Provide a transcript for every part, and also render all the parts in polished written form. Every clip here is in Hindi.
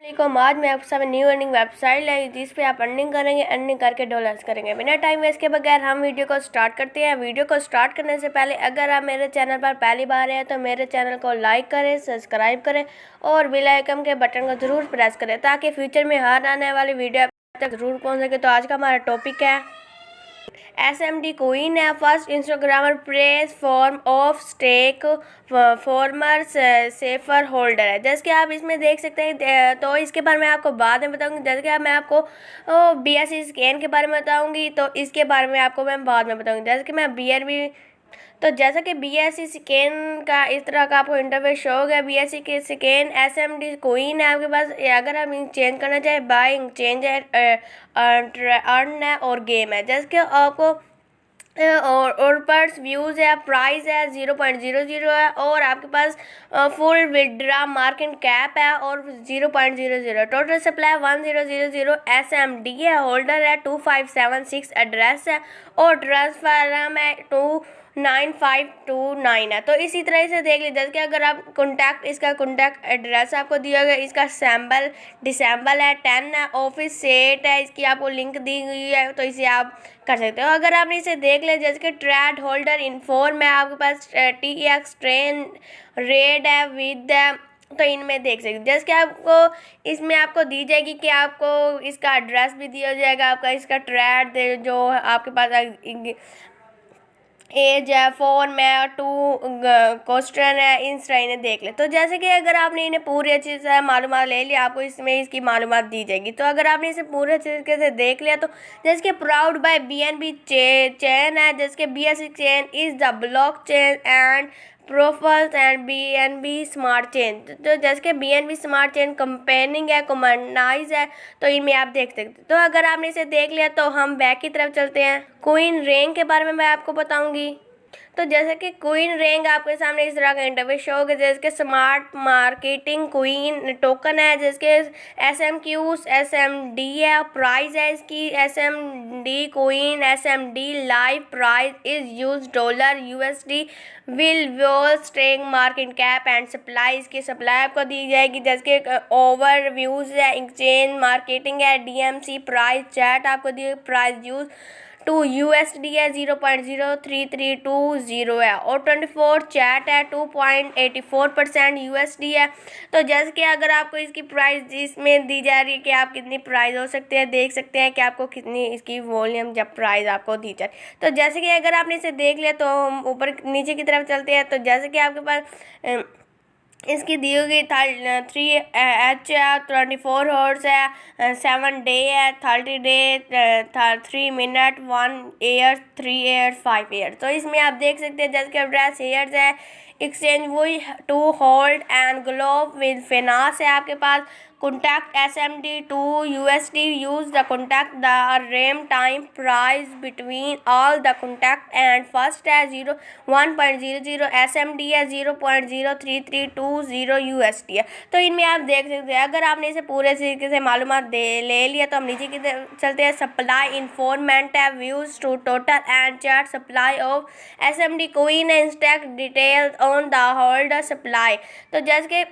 वालेकुम। आज मैं आपके सामने न्यू अर्निंग वेबसाइट लाई जिस पे आप अर्निंग करेंगे, अर्निंग करके डॉलर्स करेंगे। बिना टाइम वेस्ट के बगैर हम वीडियो को स्टार्ट करते हैं। वीडियो को स्टार्ट करने से पहले अगर आप मेरे चैनल पर पहली बार हैं तो मेरे चैनल को लाइक करें, सब्सक्राइब करें और बेल आइकन के बटन को ज़रूर प्रेस करें ताकि फ्यूचर में हर आने वाली वीडियो आप तक ज़रूर पहुँच सके। तो आज का हमारा टॉपिक है SMD कोइन है first instagrammer press form of stake former safer holder है। जैसे कि आप इसमें देख सकते हैं, तो इसके बारे में आपको बाद में बताऊंगी। जैसे कि मैं आपको BSC स्कैन के बारे में बताऊंगी, तो इसके बारे में आपको मैं बाद में बताऊंगी। जैसे कि मैं BNB, तो जैसा कि BSC स्कैन का इस तरह का आपको इंटरफेस शो होगा। BSC के स्कैन SMD कोइन है आपके पास। अगर आप चेंज करना चाहें, बाइंग चेंज है, अर्न है और गेम है। जैसे कि आपको और पर व्यूज़ है, प्राइस है 0.00 है और आपके पास फुल विड्रा मार्केट कैप है और 0.00। टोटल सप्लाई 1000 SMD है। होल्डर है 2576, एड्रेस है और ट्रांसफर है 29529 है। तो इसी तरह से देख लीजिए। जैसे कि अगर आप इसका कॉन्टैक्ट एड्रेस आपको दिया गया, इसका सैम्बल डिसेंबल है 10 है, ऑफिस सेट है, इसकी आपको लिंक दी गई है, तो इसे आप कर सकते हो। अगर आपने इसे देख लिया, जैसे कि ट्रेड होल्डर इन्फॉर्म है आपके पास, TX ट्रेन रेड है, विद है, तो इनमें देख सकते हैं। जैसे कि आपको इसमें आपको दी जाएगी कि आपको इसका एड्रेस भी दिया जाएगा, आपका इसका ट्रेड जो आपके पास एज है, फोन में 2 क्वेश्चन है, इन तरह इन्हें देख ले। तो जैसे कि अगर आपने इन्हें पूरी अच्छी से मालूमात ले लिया, आपको इसमें इसकी मालूमात दी जाएगी। तो अगर आपने इसे पूरे तरीके से देख लिया, तो जैसे कि प्राउड बाय BNB चेन है, जैसे कि BSC chain is the block chain and profiles and BNB smart chain. तो जैसे कि BNB स्मार्ट चेन कंपेनिंग है, कॉमनाइज है, तो इनमें आप देख सकते हैं। तो अगर आपने इसे देख लिया, तो हम बैक की तरफ चलते हैं। कोइन रैंक के बारे में मैं आपको बताऊंगी। तो जैसे कि क्वीन रैंक आपके सामने इस तरह का इंटरफेस शो होगा। जैसे कि स्मार्ट मार्केटिंग क्वीन टोकन है, जैसे SMQs SMD है, प्राइस है इसकी SMD queen SMD live price is use dollar USD will wall string market cap and supply. इसकी सप्लाई आपको दी जाएगी। जैसे कि ओवर व्यूज है, एक्सचेंज मार्केटिंग है, DMC प्राइस चैट आपको दी, प्राइस यूज टू USD है 0.03320 है और 24 चैट है 2.84% USD है। तो जैसे कि अगर आपको इसकी प्राइस इसमें दी जा रही है कि आप कितनी प्राइस हो सकते हैं, देख सकते हैं कि आपको कितनी इसकी वॉल्यूम जब प्राइस आपको दी जाए। तो जैसे कि अगर आपने इसे देख लिया, तो हम ऊपर नीचे की तरफ चलते हैं। तो जैसे कि आपके पास इसकी दी हुई 3H है, 24 हॉर्स है, 7 डे है, 30 day, 3 minute, 1 year, 3 year, 5 year. तो इसमें आप देख सकते हैं। जैसे कि एड्रेस ईयर्स है, एक्सचेंज वही to hold and globe with finance है आपके पास। Contact SMD to USD use the contact the real time price between all the contact and first है 1.00 SMD है, 0.03320 USD है। तो इनमें आप देख सकते हैं। अगर आपने इसे पूरे तरीके से मालूमात ले लिया, तो हम नीचे की तरफ चलते हैं। सप्लाई इन्फॉर्मेंट है, views to total and chart supply of SMD coin instant detail on the holder supply. तो जैसे कि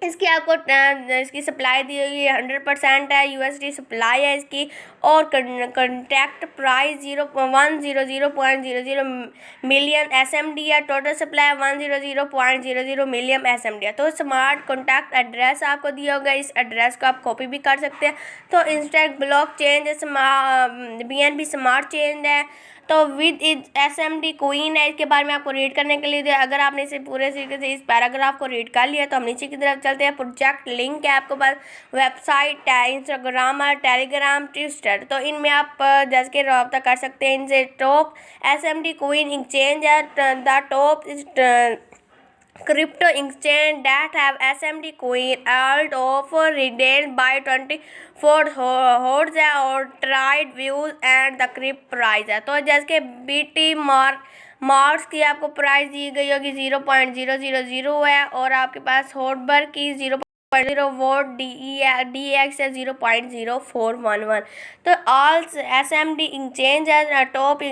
इसकी आपको इसकी सप्लाई दी हुई 100% है, USD सप्लाई है इसकी और कॉन्टैक्ट प्राइस 100.00 मिलियन SMD है। टोटल सप्लाई 100.00 मिलियन SMD है। तो स्मार्ट कॉन्टैक्ट एड्रेस आपको दिया होगा, इस एड्रेस को आप कॉपी भी कर सकते हैं। तो instant block chain BNB smart chain है, तो विद इज SMD कोइन है। इसके बारे में आपको रीड करने के लिए अगर आपने इसे पूरे तरीके से इस पैराग्राफ को रीड कर लिया, तो हम नीचे की तरफ चलते हैं। प्रोजेक्ट लिंक है आपके पास, वेबसाइट है, इंस्टाग्राम है, टेलीग्राम, ट्विटर। तो इनमें आप जैसे कि रब्ता कर सकते हैं इनसे। टॉप SMD कोइन एक्सचेंज है, the top crypto exchange that have SMD coin out of redeemed by 24 hours है और tried views and the crypt price है। तो जैसे कि BT मार्क्स की आपको प्राइस दी गई होगी 0.000 है और आपके पास हॉटबर की 0 0 वोट, DX है 0.0411। तो all SMD exchange has a top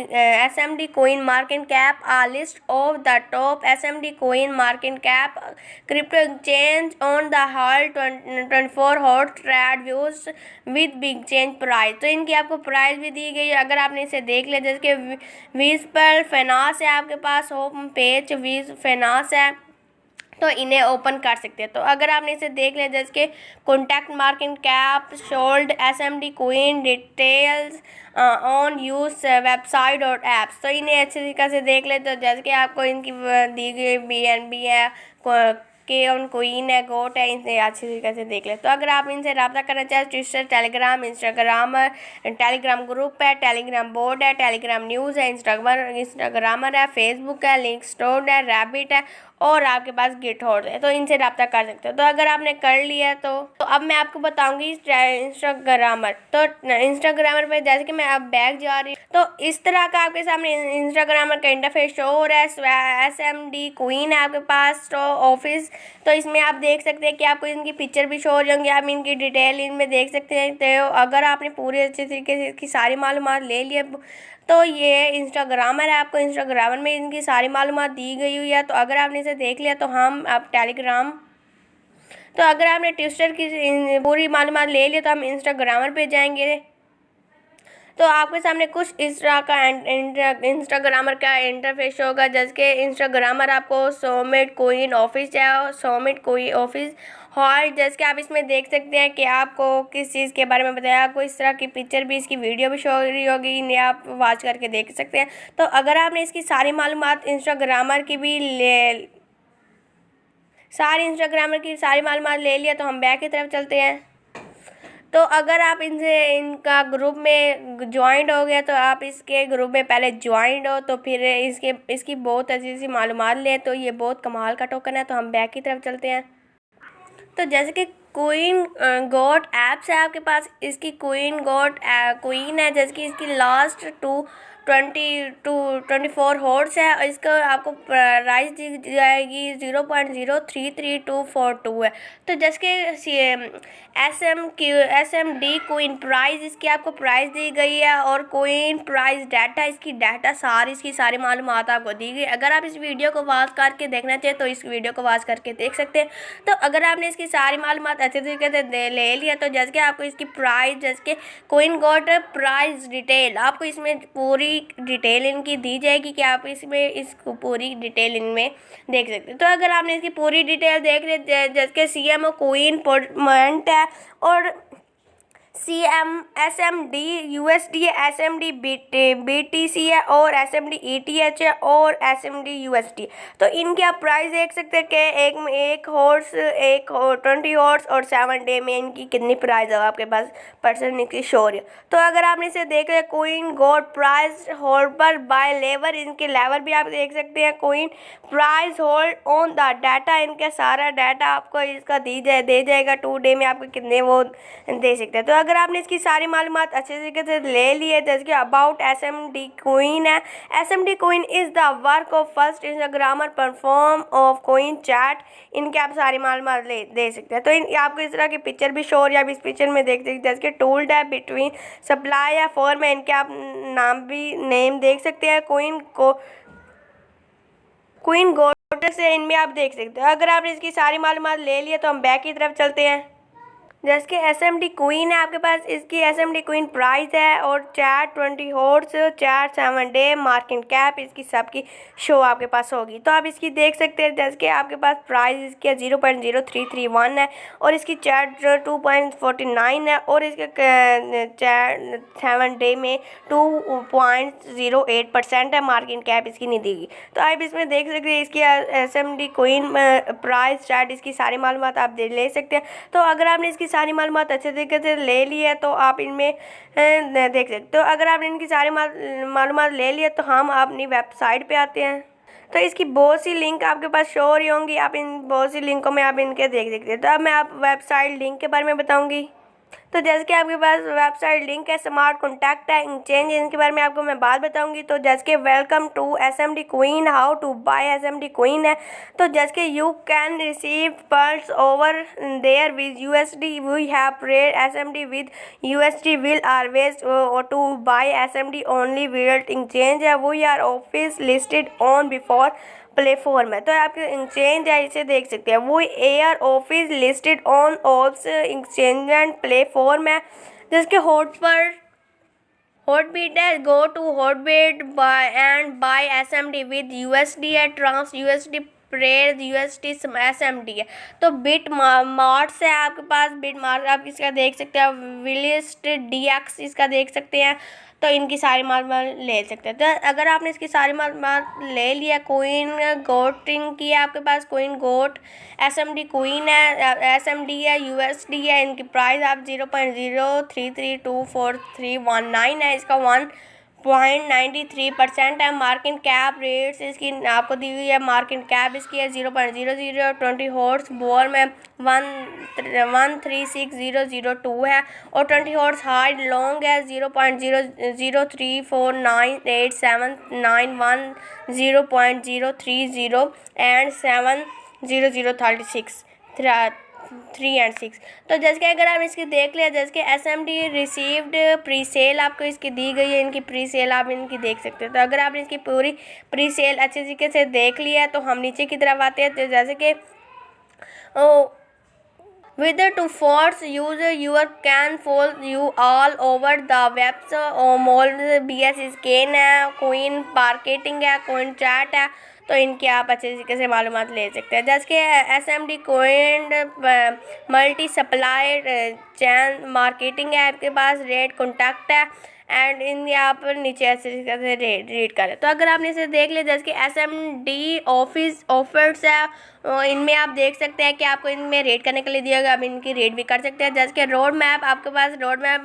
SMD coin market cap, a list of the top SMD coin market cap crypto exchange on the whole 24 hot trade views with big change price। तो इनकी आपको प्राइस भी दी गई है, अगर आपने इसे देख लिया। जैसे कि विस्पर फाइनेंस है आपके पास, होम पेज विज फाइनेंस है, तो इन्हें ओपन कर सकते हैं। तो अगर आपने इसे देख लिया, जैसे कि contact market cap, sold SMD coin details on use website और ऐप्स, तो इन्हें अच्छे तरीके से देख ले। तो जैसे कि आपको इनकी दी गई BNB है, केन कोइन है, गोट है, इनसे अच्छी तरीके से देख ले। तो अगर आप इनसे रब्ता करना चाहें, Twitter, Telegram, Instagrammer, Telegram group है, टेलीग्राम बोर्ड है, टेलीग्राम न्यूज़ है, इंस्टाग्रामर है, फेसबुक है, लिंक स्टोर है, रैबिट है, और आपके पास गिटहॉर्स है। तो इनसे रब्ता कर सकते हो। तो अगर आपने कर लिया तो अब मैं आपको बताऊंगी इंस्टाग्रामर। तो इंस्टाग्रामर पे जैसे कि मैं अब बैक जा रही हूँ, तो इस तरह का आपके सामने इंस्टाग्रामर का इंटरफेस शो हो रहा है। SMD क्वीन है आपके पास, तो ऑफिस, तो इसमें आप देख सकते हैं कि आपको इनकी पिक्चर भी शो हो जाएंगी, आप इनकी डिटेल इनमें देख सकते हैं। तो अगर आपने पूरे अच्छे तरीके से इसकी सारी मालूमात ले लिए, तो ये इंस्टाग्रामर है, आपको इंस्टाग्रामर में इनकी सारी मालूमात दी गई हुई है। तो अगर आपने इसे देख लिया, तो हम अब टेलीग्राम, तो अगर आपने ट्विटर की पूरी मालूमात ले लिया, तो हम इंस्टाग्रामर पे जाएंगे। तो आपके सामने कुछ इस तरह का इंस्टाग्रामर का इंटरफेस होगा। जैसे कि इंस्टाग्रामर आपको सोमिट कोइन ऑफिस है, सोमिट कोइन ऑफिस हॉल, जैसे कि आप इसमें देख सकते हैं कि आपको किस चीज़ के बारे में बताया। आपको इस तरह की पिक्चर भी, इसकी वीडियो भी शो हो रही होगी, इन्हें आप वॉच करके देख सकते हैं। तो अगर आपने इसकी सारी मालूमात इंस्टाग्रामर की भी इंस्टाग्रामर की सारी मालूमात ले लिया, तो हम बैक की तरफ चलते हैं। तो अगर आप इनका ग्रुप में ज्वाइंट हो गया, तो आप इसके ग्रुप में पहले ज्वाइंट हो, तो फिर इसकी बहुत अच्छी सी मालूमात लें। तो ये बहुत कमाल का टोकन है। तो हम बैक की तरफ चलते हैं। तो जैसे कि क्वीन गॉट ऐप्स है आपके पास, इसकी क्वीन गॉट क्वीन है, जैसे कि इसकी लास्ट 24 हॉर्स है, और इसका आपको प्राइस दी जाएगी 0.033242 है। तो जैसे कि SMD कोइन प्राइस, इसकी आपको प्राइस दी गई है, और कोइन प्राइस डाटा, इसकी सारी मालूमात आपको दी गई। अगर आप इस वीडियो को वॉच करके देखना चाहें, तो इस वीडियो को वॉच करके देख सकते हैं। तो अगर आपने इसकी सारी मालूमात अच्छे तरीके से ले लिया, तो जैसे कि आपको इसकी प्राइस, जैसे कि कोइन गॉट प्राइस डिटेल, आपको इसमें पूरी डिटेल इनकी दी जाएगी कि आप इसमें इसको पूरी डिटेल इनमें देख सकते हैं। तो अगर आपने इसकी पूरी डिटेल देख ली, जैसे कि CMO कोइन पोर्टमेंट है, और SMD USD है, SMD BTC है, और SMD ETH है, और SMD USD। तो इनके आप प्राइस देख सकते हैं कि एक हॉर्स 20 हॉर्स और 7 डे में इनकी कितनी प्राइस है आपके पास परसेंट इनकी शोर है। तो अगर आपने इसे देख लिया, कोइन गॉट प्राइस होल्ड पर बाय लेवर, इनके लेवर भी आप देख सकते हैं। Coin price hold on the data, इनका सारा डाटा आपको इसका दे जाएगा 2 डे में, आपको कितने वो दे सकते हैं। तो अगर आपने इसकी सारी मालूमात अच्छे तरीके से ले ली है, जैसे कि अबाउट SMD कोइन है, SMD coin is the work of first Instagrammer perform of coin chat, इनके आप सारी मालूमात दे सकते हैं। तो आपको इस तरह की पिक्चर भी शो, या इस पिक्चर में देख सकते हैं, जैसे कि टूल्ड है बिटवीन सप्लाई या फॉर्म में, इनके आप नेम देख सकते हैं। क्वीन गोट से इनमें आप देख सकते हो। अगर आपने इसकी सारी मालूमात ले लिया, तो हम बैक की तरफ चलते हैं। जैसे कि SMD क्वीन है आपके पास, इसकी SMD क्वीन प्राइस है, और 20 हॉर्स, 7 डे मार्केट कैप, इसकी सबकी शो आपके पास होगी। तो आप इसकी देख सकते हैं, जैसे कि आपके पास प्राइस इसकी 0.0331 है, और इसकी 2.49 है, और इसके 7 डे में 2.08% है मार्केट कैप, इसकी नहीं देगी। तो आप इसमें देख सकते हैं इसकी SMD क्वीन प्राइस चार्ट, इसकी सारी मालूमात आप ले सकते हैं। तो अगर आपने इसकी सारी मालूमात अच्छे तरीके से ले ली है, तो आप इनमें देख सकते हो। अगर आपने इनकी सारी मालूमात ले ली है, तो हम अपनी वेबसाइट पे आते हैं। तो इसकी बहुत सी लिंक आपके पास शो हो रही होंगी, आप इन बहुत सी लिंकों में आप इनके देख सकते हैं। तो अब मैं आप वेबसाइट लिंक के बारे में बताऊंगी। तो जैसे कि आपके पास वेबसाइट लिंक है, स्मार्ट कॉन्टैक्ट है, इंचेंज, इनके बारे में आपको मैं बात बताऊंगी। तो जैसे कि welcome to SMD queen, how to buy SMD queen है। तो जैसे कि you can receive purse over there with USD, we have paired SMD with USD will always to buy SMD only wild exchange है, we are office listed on before platform है। तो आपके एक्सचेंज है, इसे देख सकते हैं, वो are office listed on all exchange and platform है। जिसके हॉटबीट है, go to Hotbit buy and buy SMD with USD है, trans USD price USD SMD है। तो बिट मार्ट्स है आपके पास, बिट मार्ट आप इसका देख सकते हैं, विलिस्ट DX इसका देख सकते हैं। तो इनकी सारी मालूमात ले सकते हैं। तो अगर आपने इसकी सारी मालूमात ले लिया, कोइन गोटिंग की है आपके पास, कोइन गोट SMD क्वीन है, SMD है, USD है, इनकी प्राइस आप 0.0332431 है, इसका 1.93% है। मार्केट कैप रेट्स इसकी आपको दी हुई है, मार्केट कैप इसकी है 0.00, 20 हॉर्स बोर में 136002 है, और 20 हॉर्स हाई लॉन्ग है 0.003498791, 0.030 एंड 70036 3 एंड 6। तो जैसे कि अगर आप इसकी देख लिया, जैसे कि SMD रिसीव्ड प्री सेल आपको इसकी दी गई है, इनकी प्री सेल आप इनकी देख सकते हो। तो अगर आपने इसकी पूरी प्री सेल अच्छे तरीके से देख लिया है, तो हम नीचे की तरफ आते हैं। तो जैसे कि with to force user you can follow you all over the webs, mall BS scan है, कोइन मार्केटिंग है, कोइन चैट है। तो इनकी आप अच्छे तरीके से मालूमात ले सकते हैं। जैसे कि SMD coin multi supply chain marketing है आपके पास, रेट कॉन्टैक्ट है, एंड इन यहाँ पर नीचे ऐसे तरीके से रीड करें। तो अगर आपने इसे देख लिया, जैसे कि SMD ऑफिस ऑफर्स है, इनमें आप देख सकते हैं कि आपको इनमें रेट करने के लिए दिया गया, आप इनकी रेट भी कर सकते हैं। जैसे कि रोड मैप आपके पास, रोड मैप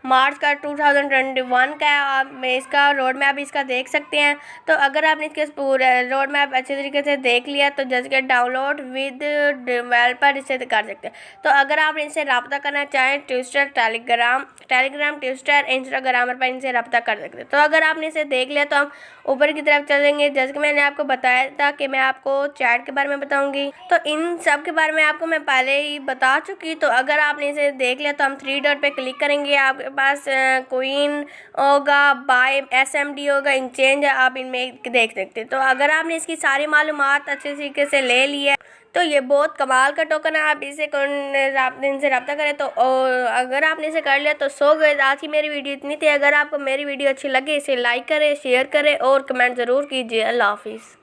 मार्च का 2021 का है, आप इसका रोड मैप इसका देख सकते हैं। तो अगर आपने इसके पूरा रोड मैप अच्छे तरीके से देख लिया, तो जैसे कि डाउनलोड विद डेवलपर इसे कर सकते हैं। तो अगर आप इनसे रब्ता करना चाहें, ट्विटर, टेलीग्राम, ट्विटर, इंस्टाग्राम पर इनसे रब्ता कर सकते हैं। तो अगर आपने इसे देख लिया, तो हम ऊपर की तरफ चलेंगे। जैसे कि मैंने आपको बताया था कि मैं आपको चैट के बारे में बताऊंगी, तो इन सब के बारे में आपको मैं पहले ही बता चुकी। तो अगर आपने इसे देख लिया, तो हम 3 डॉट पे क्लिक करेंगे, आपके पास कोइन होगा, बाय SMD होगा, इंचेंज है, आप इनमें देख सकते हैं। तो अगर आपने इसकी सारी मालूमात अच्छे तरीके से ले ली है, तो ये बहुत कमाल का टोकन है, आप इसे इनसे रब्ता करें। तो अगर आपने इसे कर लिया, तो सो गए। आज की मेरी वीडियो इतनी थी। अगर आपको मेरी वीडियो अच्छी लगे, इसे लाइक करें, शेयर करें और कमेंट ज़रूर कीजिए। अल्लाह हाफिज़।